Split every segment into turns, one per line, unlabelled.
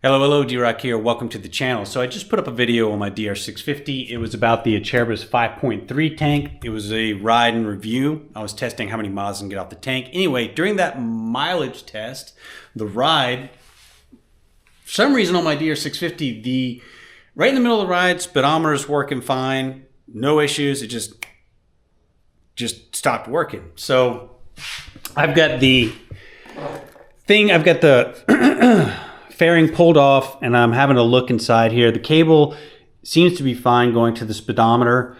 Hello, D-Rock here. Welcome to the channel. So I just put up a video on my DR650. It was about the Acerbis 5.3 tank. It was a ride and review. I was testing how many miles I can get off the tank. Anyway, during that mileage test, the ride, for some reason on my DR650, right in the middle of the ride, speedometer is working fine, no issues. It just stopped working. So I've got the fairing pulled off, and I'm having a look inside here. The cable seems to be fine going to the speedometer.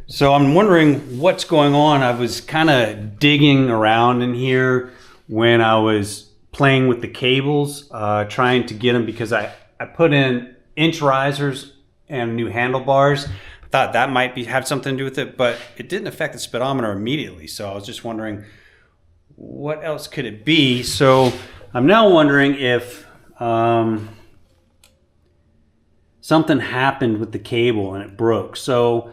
So I'm wondering what's going on. I was kind of digging around in here when I was playing with the cables, trying to get them, because I put in inch risers and new handlebars. I thought that might have something to do with it, but it didn't affect the speedometer immediately. So I was just wondering, what else could it be? So I'm now wondering if something happened with the cable and it broke. So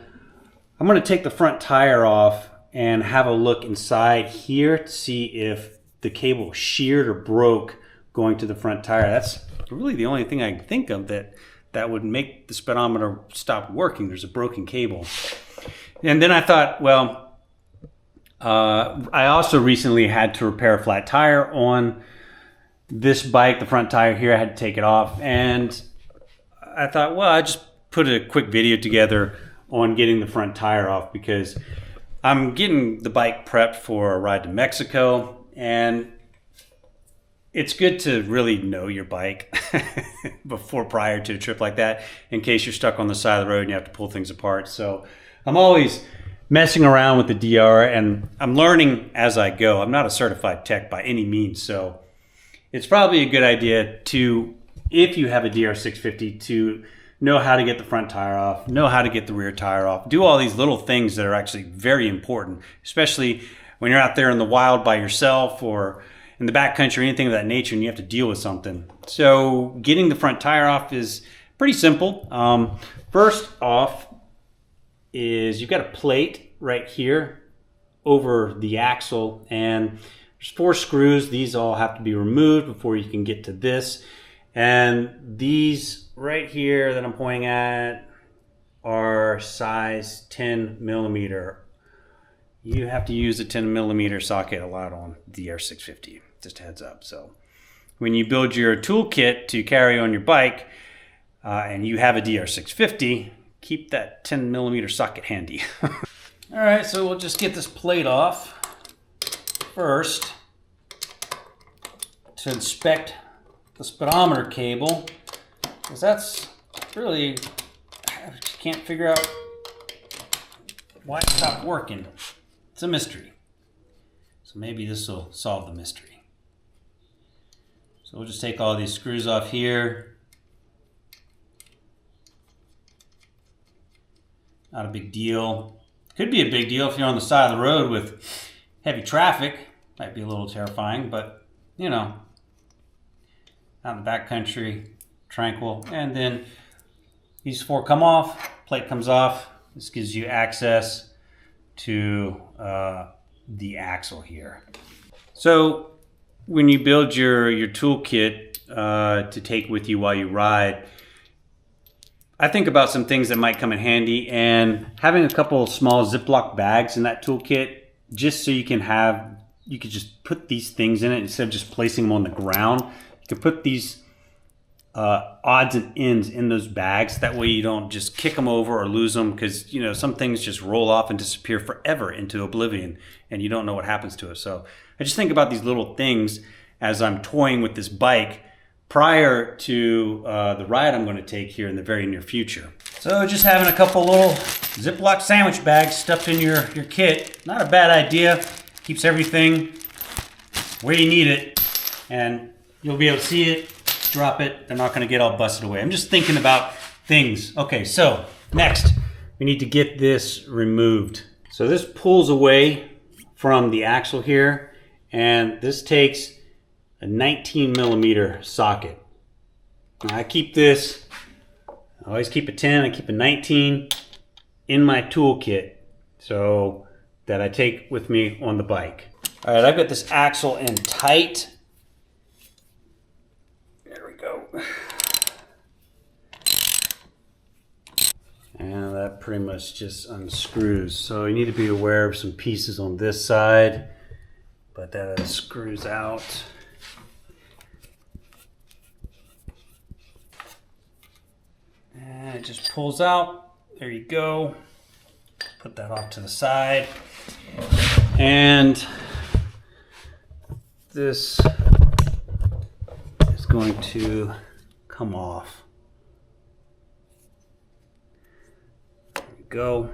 I'm going to take the front tire off and have a look inside here to see if the cable sheared or broke going to the front tire. That's really the only thing I can think of that would make the speedometer stop working. There's a broken cable. And then I thought, well, I also recently had to repair a flat tire on this bike, the front tire here. I had to take it off, and I thought, well, I just put a quick video together on getting the front tire off, because I'm getting the bike prepped for a ride to Mexico, and it's good to really know your bike prior to a trip like that, in case you're stuck on the side of the road and you have to pull things apart. So I'm always messing around with the DR, and I'm learning as I go. I'm not a certified tech by any means, so it's probably a good idea to, if you have a DR650, to know how to get the front tire off, know how to get the rear tire off, do all these little things that are actually very important, especially when you're out there in the wild by yourself or in the backcountry or anything of that nature and you have to deal with something. So getting the front tire off is pretty simple. First off is you've got a plate right here over the axle, and there's 4 screws. These all have to be removed before you can get to this. And these right here that I'm pointing at are size 10 millimeter. You have to use a 10 millimeter socket a lot on the DR650, just a heads up. So when you build your toolkit to carry on your bike and you have a DR650, keep that 10 millimeter socket handy. All right, so we'll just get this plate off first to inspect the speedometer cable, because that's really, I just can't figure out why it stopped working. It's a mystery. So maybe this will solve the mystery. So we'll just take all these screws off here. Not a big deal. Could be a big deal if you're on the side of the road with heavy traffic. Might be a little terrifying, but you know, out in the backcountry, tranquil. And then these 4 come off, plate comes off. This gives you access to the axle here. So when you build your toolkit to take with you while you ride, I think about some things that might come in handy, and having a couple of small Ziploc bags in that toolkit, just so you could just put these things in it instead of just placing them on the ground. You could put these odds and ends in those bags. That way you don't just kick them over or lose them, because you know, some things just roll off and disappear forever into oblivion, and you don't know what happens to it. So I just think about these little things as I'm toying with this bike prior to the ride I'm going to take here in the very near future. So just having a couple little Ziploc sandwich bags stuffed in your kit, not a bad idea. Keeps everything where you need it, and you'll be able to see it, drop it. They're not going to get all busted away. I'm just thinking about things. Okay, so next we need to get this removed. So this pulls away from the axle here, and this takes a 19 millimeter socket. Now I keep this, I always keep a 10, I keep a 19 in my toolkit so that I take with me on the bike. All right, I've got this axle in tight. There we go. And that pretty much just unscrews. So you need to be aware of some pieces on this side, but that screws out. And it just pulls out. There you go. Put that off to the side. And this is going to come off. There you go.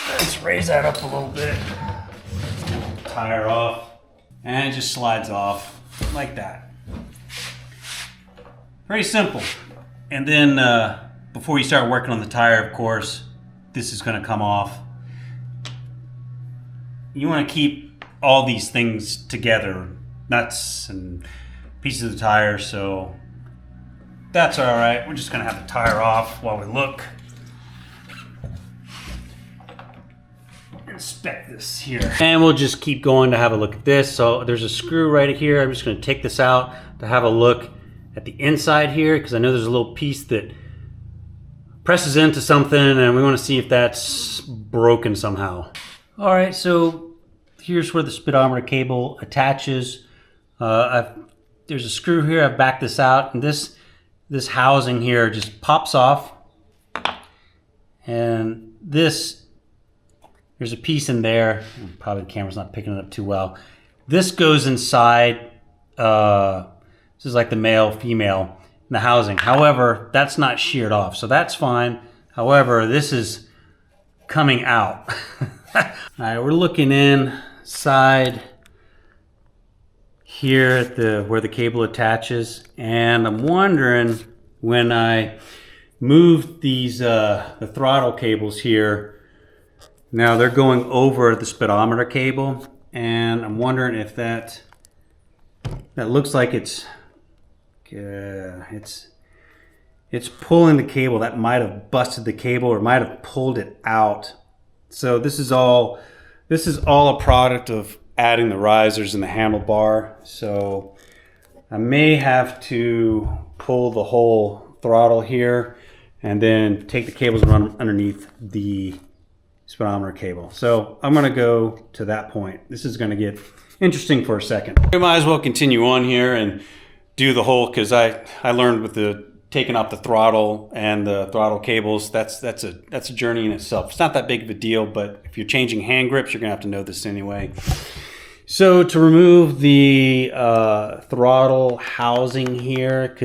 Let's raise that up a little bit. Tire off. And it just slides off like that. Very simple. And then before you start working on the tire, of course, this is going to come off. You want to keep all these things together, nuts and pieces of the tire, so that's all right. We're just going to have the tire off while we look. Inspect this here. And we'll just keep going to have a look at this. So there's a screw right here. I'm just going to take this out to have a look at the inside here, because I know there's a little piece that presses into something and we want to see if that's broken somehow. All right, so here's where the speedometer cable attaches. There's a screw here. I've backed this out, and this housing here just pops off. And there's a piece in there. Probably the camera's not picking it up too well. This goes inside. This is like the male, female in the housing. However, that's not sheared off, so that's fine. However, this is coming out. All right, we're looking inside here at where the cable attaches, and I'm wondering, when I move these the throttle cables here, now they're going over the speedometer cable, and I'm wondering if that looks like it's pulling the cable. That might have busted the cable or might have pulled it out. So this is all a product of adding the risers and the handlebar. So I may have to pull the whole throttle here and then take the cables and run them underneath the speedometer cable. So I'm going to go to that point. This is going to get interesting for a second. We might as well continue on here and do the whole, because I learned with the taking off the throttle and the throttle cables, that's a journey in itself. It's not that big of a deal, but if you're changing hand grips, you're gonna have to know this anyway. So to remove the throttle housing here,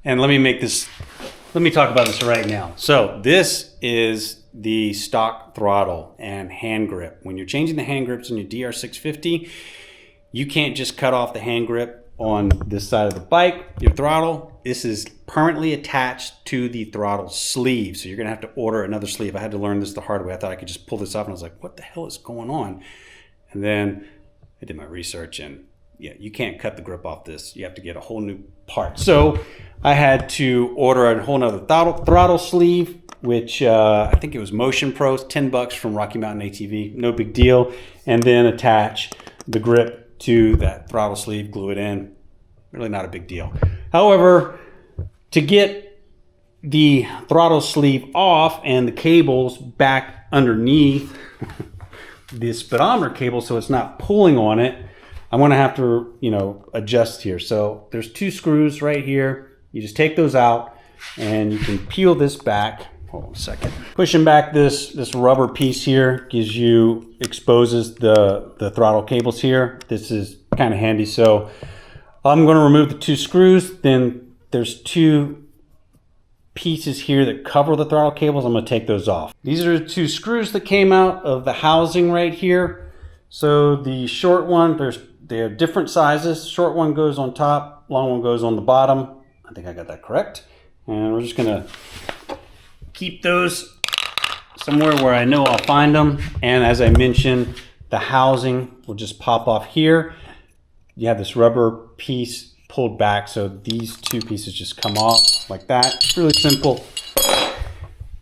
and let me talk about this right now. So this is the stock throttle and hand grip. When you're changing the hand grips on your DR650, you can't just cut off the hand grip on this side of the bike, your throttle. This is permanently attached to the throttle sleeve. So you're gonna have to order another sleeve. I had to learn this the hard way. I thought I could just pull this off, and I was like, what the hell is going on? And then I did my research, and yeah, you can't cut the grip off this. You have to get a whole new part. So I had to order a whole nother throttle sleeve, which I think it was Motion Pro, $10 from Rocky Mountain ATV, no big deal. And then attach the grip to that throttle sleeve, glue it in. Really not a big deal. However, to get the throttle sleeve off and the cables back underneath the speedometer cable so it's not pulling on it, I'm gonna have to, adjust here. So there's two screws right here. You just take those out and you can peel this back. Hold on a second. Pushing back this rubber piece here exposes the throttle cables here. This is kind of handy. So I'm going to remove the two screws. Then there's two pieces here that cover the throttle cables. I'm going to take those off. These are the two screws that came out of the housing right here. So the short one, they have different sizes. Short one goes on top, long one goes on the bottom. I think I got that correct. And we're just going to keep those somewhere where I know I'll find them. And as I mentioned, the housing will just pop off here. You have this rubber piece pulled back, so these two pieces just come off like that. It's really simple.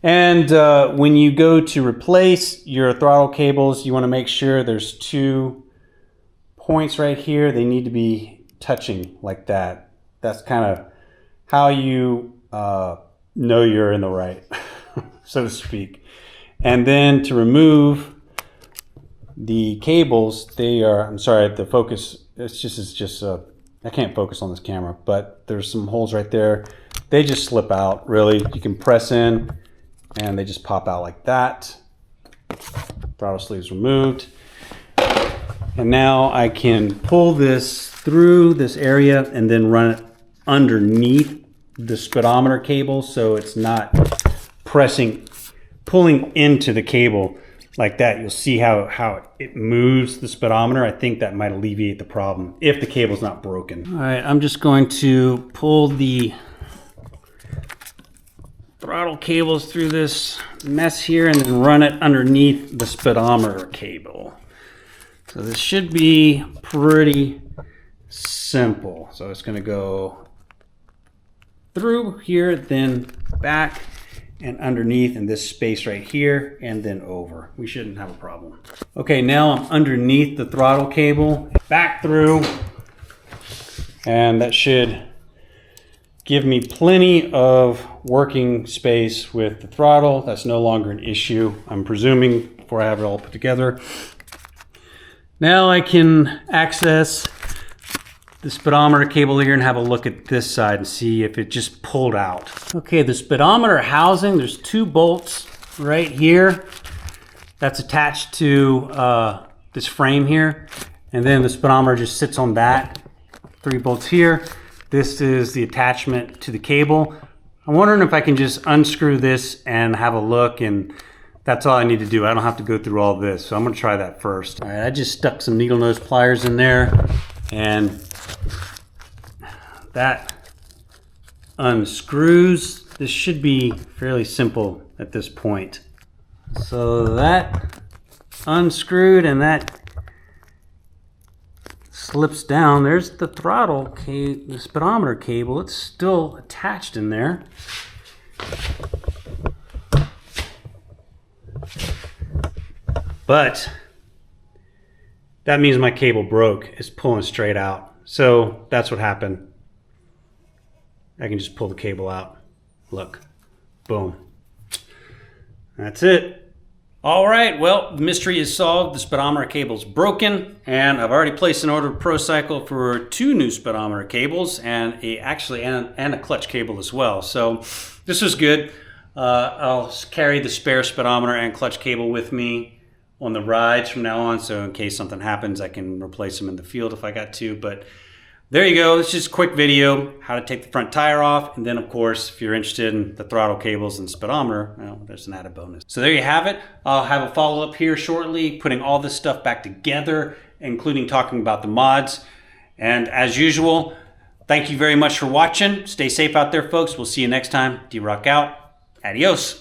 And when you go to replace your throttle cables, you want to make sure there's two points right here. They need to be touching like that. That's kind of how you know you're in the right, so to speak. And then to remove the cables, they are, I'm sorry, the focus, it's just I can't focus on this camera, but there's some holes right there. They just slip out, really. You can press in and they just pop out like that. Throttle sleeve's removed. And now I can pull this through this area and then run it underneath the speedometer cable so it's not pulling into the cable like that. You'll see how it moves the speedometer. I think that might alleviate the problem if the cable's not broken. All right, I'm just going to pull the throttle cables through this mess here and then run it underneath the speedometer cable. So this should be pretty simple. So it's going to go through here, then back and underneath in this space right here, and then over. We shouldn't have a problem. Okay, now I'm underneath the throttle cable, back through, and that should give me plenty of working space with the throttle. That's no longer an issue, I'm presuming, before I have it all put together. Now I can access the speedometer cable here and have a look at this side and see if it just pulled out. Okay, the speedometer housing, there's 2 bolts right here that's attached to this frame here, and then the speedometer just sits on that. 3 bolts here. This is the attachment to the cable. I'm wondering if I can just unscrew this and have a look, and that's all I need to do. I don't have to go through all this, so I'm gonna try that first. All right, I just stuck some needle nose pliers in there, and that unscrews. This should be fairly simple at this point. So that unscrewed and that slips down. There's the throttle the speedometer cable. It's still attached in there. But that means my cable broke. It's pulling straight out. So that's what happened. I can just pull the cable out. Look, boom. That's it. All right, well, the mystery is solved. The speedometer cable's broken, and I've already placed an order with ProCycle for 2 new speedometer cables and a clutch cable as well. So this is good. I'll carry the spare speedometer and clutch cable with me on the rides from now on, so in case something happens, I can replace them in the field if I got to. But there you go. It's just a quick video, how to take the front tire off. And then, of course, if you're interested in the throttle cables and speedometer, well, there's an added bonus. So there you have it. I'll have a follow-up here shortly, putting all this stuff back together, including talking about the mods. And as usual, thank you very much for watching. Stay safe out there, folks. We'll see you next time. D-Rock out. Adios.